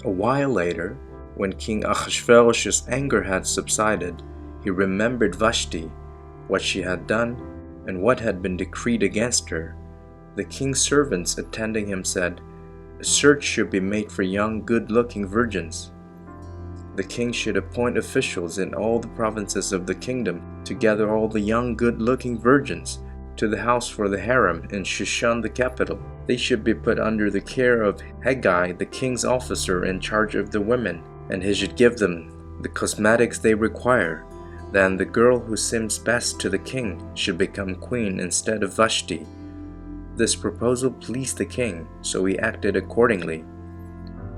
A while later, when King Achashverosh's anger had subsided, he remembered Vashti, what she had done, and what had been decreed against her. The king's servants attending him said, "A search should be made for young, good-looking virgins. The king should appoint officials in all the provinces of the kingdom to gather all the young, good-looking virgins to the house for the harem in Shushan the capital. They should be put under the care of Hegai, the king's officer in charge of the women, and he should give them the cosmetics they require. Then the girl who seems best to the king should become queen instead of Vashti." This proposal pleased the king, so he acted accordingly.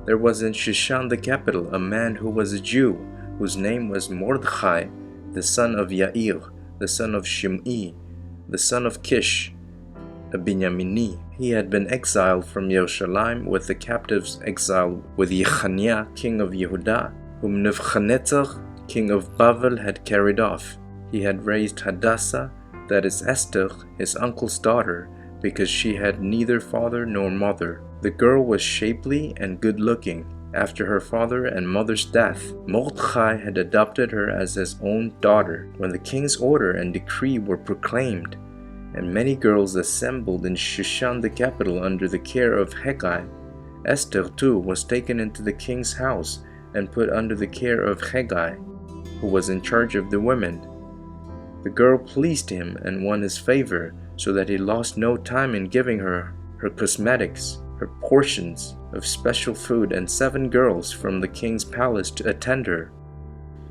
There was in Shushan the capital a man who was a Jew, whose name was Mordekhai, the son of Yair, the son of Shim, the son of Kish, a Binyamini. He had been exiled from Yerushalayim with the captives exiled with Yechaniah, king of Yehudah, whom Nebuchadnezzar, king of Bavel, had carried off. He had raised Hadassah, that is Esther, his uncle's daughter, because she had neither father nor mother. The girl was shapely and good-looking. After her father and mother's death, Mordekhai had adopted her as his own daughter. When the king's order and decree were proclaimed, and many girls assembled in Shushan the capital under the care of Hegai, Esther too was taken into the king's house and put under the care of Hegai, who was in charge of the women. The girl pleased him and won his favor, so that he lost no time in giving her her cosmetics, her portions of special food, and 7 girls from the king's palace to attend her.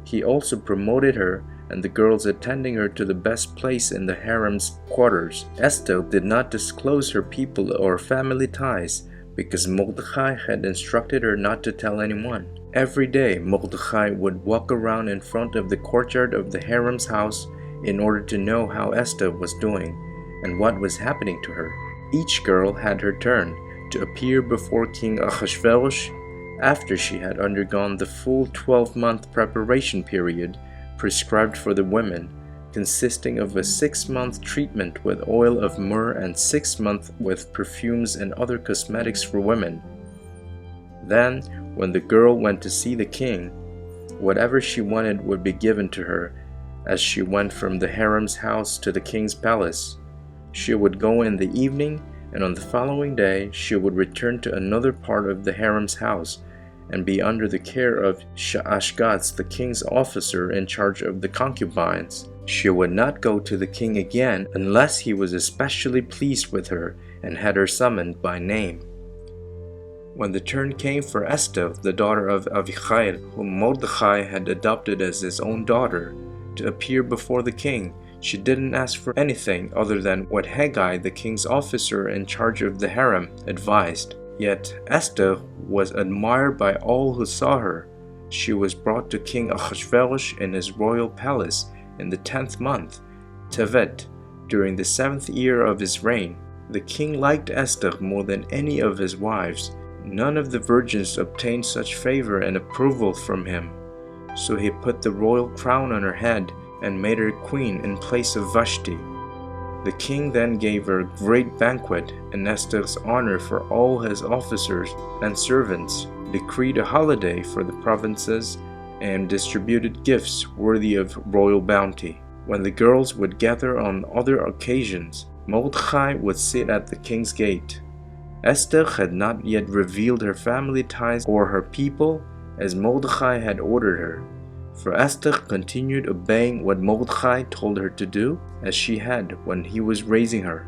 He also promoted her and the girls attending her to the best place in the harem's quarters. Esther did not disclose her people or family ties, because Mordekhai had instructed her not to tell anyone. Every day Mordekhai would walk around in front of the courtyard of the harem's house in order to know how Esther was doing and what was happening to her. Each girl had her turn to appear before King Achashverosh after she had undergone the full 12-month preparation period prescribed for the women, consisting of a 6-month treatment with oil of myrrh and 6 months with perfumes and other cosmetics for women. Then, when the girl went to see the king, whatever she wanted would be given to her as she went from the harem's house to the king's palace. She would go in the evening, and on the following day she would return to another part of the harem's house and be under the care of Ch.2, the king's officer in charge of the concubines. She would not go to the king again unless he was especially pleased with her and had her summoned by name. When the turn came for Esther, the daughter of Avichail, whom Mordekhai had adopted as his own daughter, to appear before the king, she didn't ask for anything other than what Hegai, the king's officer in charge of the harem, advised. Yet Esther was admired by all who saw her. She was brought to King Achashverosh in his royal palace in the 10th month, Tevet, during the 7th year of his reign. The king liked Esther more than any of his wives. None of the virgins obtained such favor and approval from him. So he put the royal crown on her head and made her queen in place of Vashti. The king then gave her a great banquet in Esther's honor for all his officers and servants, decreed a holiday for the provinces, and distributed gifts worthy of royal bounty. When the girls would gather on other occasions, Mordekhai would sit at the king's gate. Esther had not yet revealed her family ties or her people, as Mordekhai had ordered her. For Esther continued obeying what Mordekhai told her to do, as she had when he was raising her.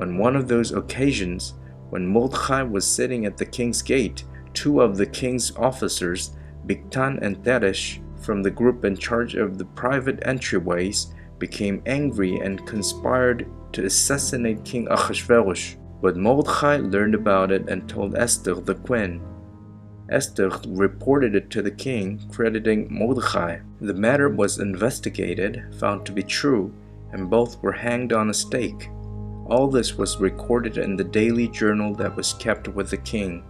On one of those occasions, when Mordekhai was sitting at the king's gate, 2 of the king's officers, Bigtan and Teresh, from the group in charge of the private entryways, became angry and conspired to assassinate King Achashverosh. But Mordekhai learned about it and told Esther the queen. Esther reported it to the king, crediting Mordekhai. The matter was investigated, found to be true, and both were hanged on a stake. All this was recorded in the daily journal that was kept with the king.